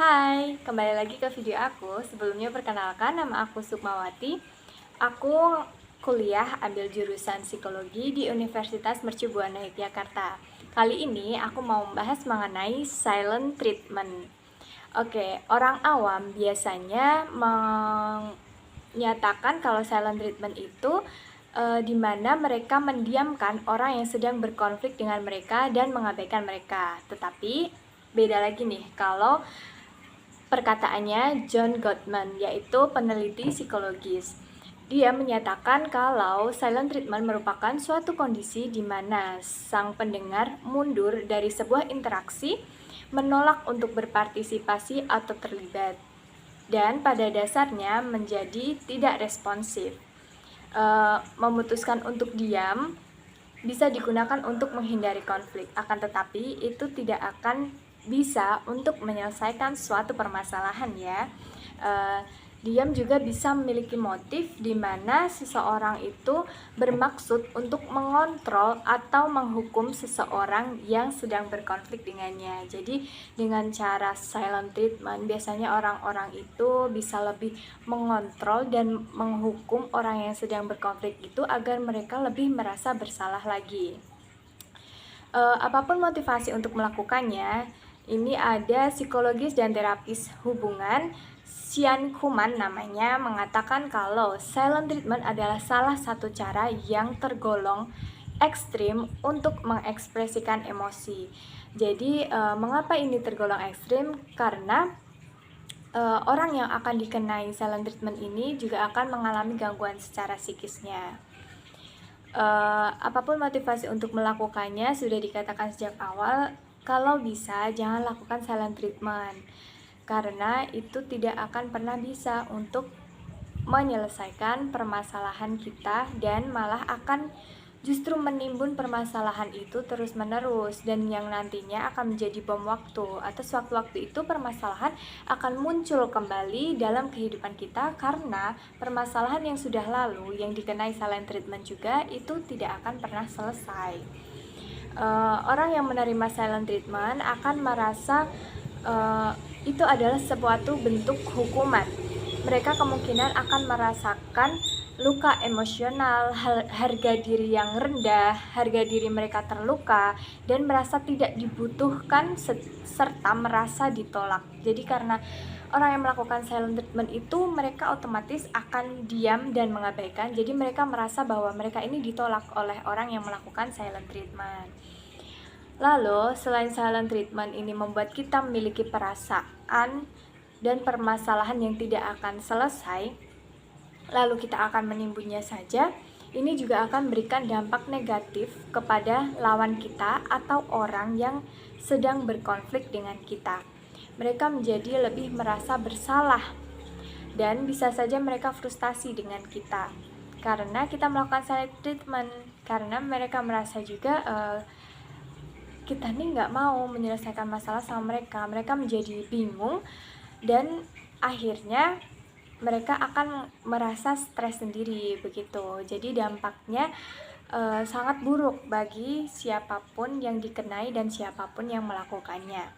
Hai, kembali lagi ke video aku. Sebelumnya perkenalkan, nama aku Sukmawati. Aku kuliah ambil jurusan psikologi di Universitas Mercu Buana Yogyakarta. Kali ini aku mau membahas mengenai silent treatment. Oke, orang awam biasanya menyatakan kalau silent treatment itu di mana mereka mendiamkan orang yang sedang berkonflik dengan mereka dan mengabaikan mereka. Tetapi beda lagi nih kalau perkataannya John Gottman, yaitu peneliti psikologis. Dia menyatakan kalau silent treatment merupakan suatu kondisi di mana sang pendengar mundur dari sebuah interaksi, menolak untuk berpartisipasi atau terlibat, dan pada dasarnya menjadi tidak responsif. Memutuskan untuk diam bisa digunakan untuk menghindari konflik, akan tetapi itu tidak akan bisa untuk menyelesaikan suatu permasalahan ya. Diam juga bisa memiliki motif di mana seseorang itu bermaksud untuk mengontrol atau menghukum seseorang yang sedang berkonflik dengannya. Jadi dengan cara silent treatment biasanya orang-orang itu bisa lebih mengontrol dan menghukum orang yang sedang berkonflik itu agar mereka lebih merasa bersalah lagi. Apapun motivasi untuk melakukannya, ini ada psikologis dan terapis hubungan, Sean Kuman namanya, mengatakan kalau silent treatment adalah salah satu cara yang tergolong ekstrim untuk mengekspresikan emosi. Jadi mengapa ini tergolong ekstrim? Karena orang yang akan dikenai silent treatment ini juga akan mengalami gangguan secara psikisnya. Apapun motivasi untuk melakukannya sudah dikatakan sejak awal, kalau bisa jangan lakukan silent treatment karena itu tidak akan pernah bisa untuk menyelesaikan permasalahan kita dan malah akan justru menimbun permasalahan itu terus-menerus, dan yang nantinya akan menjadi bom waktu. Atau sewaktu-waktu itu permasalahan akan muncul kembali dalam kehidupan kita karena permasalahan yang sudah lalu yang dikenai silent treatment juga itu tidak akan pernah selesai. Orang yang menerima silent treatment akan merasa itu adalah suatu bentuk hukuman. Mereka kemungkinan akan merasakan luka emosional, harga diri yang rendah, harga diri mereka terluka, dan merasa tidak dibutuhkan serta merasa ditolak. Jadi karena orang yang melakukan silent treatment itu mereka otomatis akan diam dan mengabaikan. Jadi mereka merasa bahwa mereka ini ditolak oleh orang yang melakukan silent treatment. Lalu, selain silent treatment ini membuat kita memiliki perasaan dan permasalahan yang tidak akan selesai, lalu kita akan menimbunnya saja, ini juga akan memberikan dampak negatif kepada lawan kita atau orang yang sedang berkonflik dengan kita. Mereka menjadi lebih merasa bersalah dan bisa saja mereka frustasi dengan kita karena kita melakukan silent treatment, karena mereka merasa juga kita nih nggak mau menyelesaikan masalah sama mereka. Mereka menjadi bingung dan akhirnya mereka akan merasa stres sendiri begitu. Jadi dampaknya sangat buruk bagi siapapun yang dikenai dan siapapun yang melakukannya.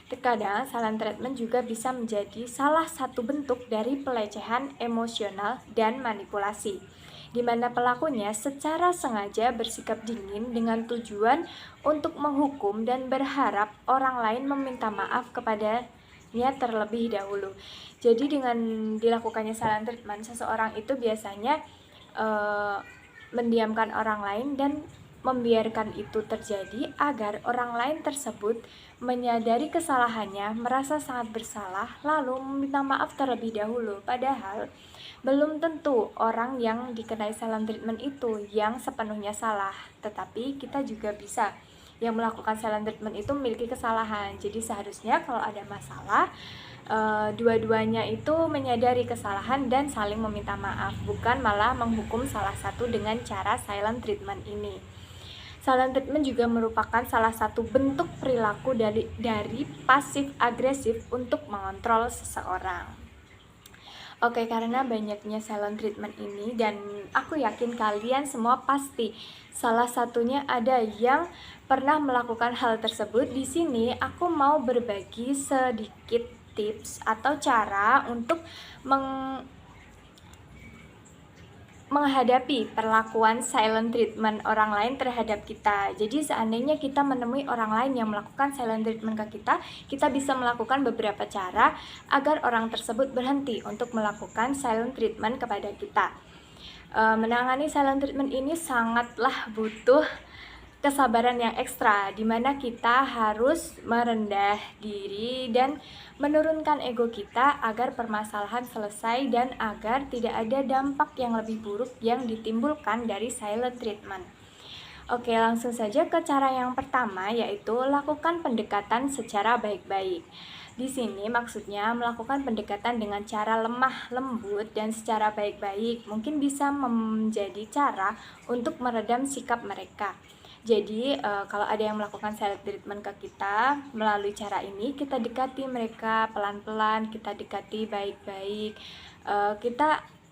Terkadang silent treatment juga bisa menjadi salah satu bentuk dari pelecehan emosional dan manipulasi, di mana pelakunya secara sengaja bersikap dingin dengan tujuan untuk menghukum dan berharap orang lain meminta maaf kepadanya terlebih dahulu. Jadi dengan dilakukannya silent treatment, seseorang itu biasanya mendiamkan orang lain dan membiarkan itu terjadi agar orang lain tersebut menyadari kesalahannya, merasa sangat bersalah, lalu meminta maaf terlebih dahulu. Padahal belum tentu orang yang dikenai silent treatment itu yang sepenuhnya salah, tetapi kita juga bisa yang melakukan silent treatment itu memiliki kesalahan. Jadi seharusnya kalau ada masalah, dua-duanya itu menyadari kesalahan dan saling meminta maaf, bukan malah menghukum salah satu dengan cara silent treatment ini. Silent treatment juga merupakan salah satu bentuk perilaku dari pasif agresif untuk mengontrol seseorang. Oke, karena banyaknya silent treatment ini dan aku yakin kalian semua pasti salah satunya ada yang pernah melakukan hal tersebut. Di sini aku mau berbagi sedikit tips atau cara untuk menghadapi perlakuan silent treatment orang lain terhadap kita. Jadi seandainya kita menemui orang lain yang melakukan silent treatment ke kita, kita bisa melakukan beberapa cara agar orang tersebut berhenti untuk melakukan silent treatment kepada kita. Menangani silent treatment ini sangatlah butuh kesabaran yang ekstra, di mana kita harus merendah diri dan menurunkan ego kita agar permasalahan selesai dan agar tidak ada dampak yang lebih buruk yang ditimbulkan dari silent treatment. Oke, langsung saja ke cara yang pertama, yaitu lakukan pendekatan secara baik-baik. Di sini maksudnya melakukan pendekatan dengan cara lemah lembut dan secara baik-baik mungkin bisa menjadi cara untuk meredam sikap mereka. Jadi kalau ada yang melakukan silent treatment ke kita, melalui cara ini kita dekati mereka pelan-pelan, kita dekati baik-baik. Kita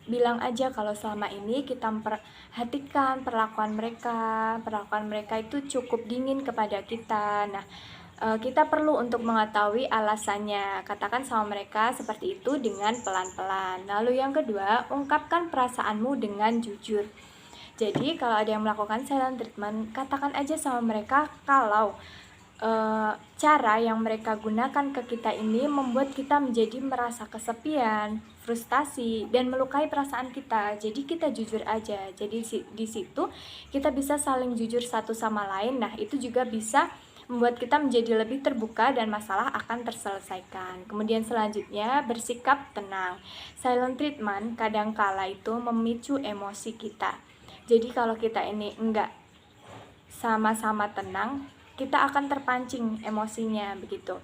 bilang aja kalau selama ini kita memperhatikan perlakuan mereka itu cukup dingin kepada kita. Nah, kita perlu untuk mengetahui alasannya. Katakan sama mereka seperti itu dengan pelan-pelan. Lalu yang kedua, ungkapkan perasaanmu dengan jujur. Jadi kalau ada yang melakukan silent treatment, katakan aja sama mereka kalau cara yang mereka gunakan ke kita ini membuat kita menjadi merasa kesepian, frustasi, dan melukai perasaan kita. Jadi kita jujur aja. Jadi di situ kita bisa saling jujur satu sama lain. Nah, itu juga bisa membuat kita menjadi lebih terbuka dan masalah akan terselesaikan. Kemudian selanjutnya, bersikap tenang. Silent treatment kadangkala itu memicu emosi kita. Jadi kalau kita ini enggak sama-sama tenang, kita akan terpancing emosinya begitu.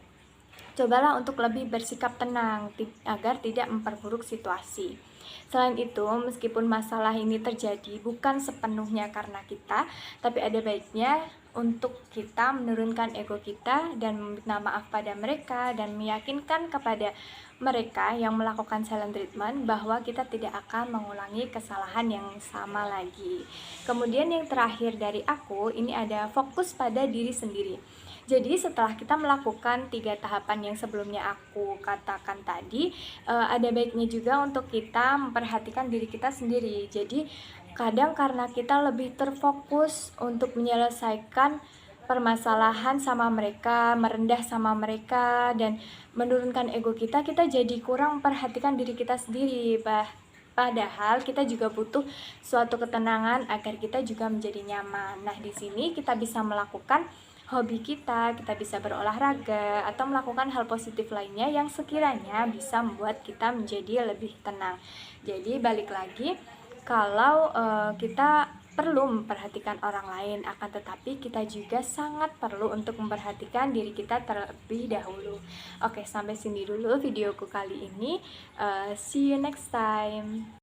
Cobalah untuk lebih bersikap tenang agar tidak memperburuk situasi. Selain itu, meskipun masalah ini terjadi bukan sepenuhnya karena kita, tapi ada baiknya untuk kita menurunkan ego kita dan meminta maaf pada mereka dan meyakinkan kepada mereka yang melakukan silent treatment bahwa kita tidak akan mengulangi kesalahan yang sama lagi. Kemudian yang terakhir dari aku, ini ada fokus pada diri sendiri. Jadi setelah kita melakukan 3 tahapan yang sebelumnya aku katakan tadi, ada baiknya juga untuk kita memperhatikan diri kita sendiri. Jadi kadang karena kita lebih terfokus untuk menyelesaikan permasalahan sama mereka, merendah sama mereka, dan menurunkan ego kita, kita jadi kurang memperhatikan diri kita sendiri. Padahal kita juga butuh suatu ketenangan agar kita juga menjadi nyaman. Nah, di sini kita bisa melakukan hobi kita bisa berolahraga, atau melakukan hal positif lainnya yang sekiranya bisa membuat kita menjadi lebih tenang. Jadi balik lagi, kalau kita perlu memperhatikan orang lain, akan tetapi kita juga sangat perlu untuk memperhatikan diri kita terlebih dahulu. Oke, sampai sini dulu videoku kali ini. See you next time.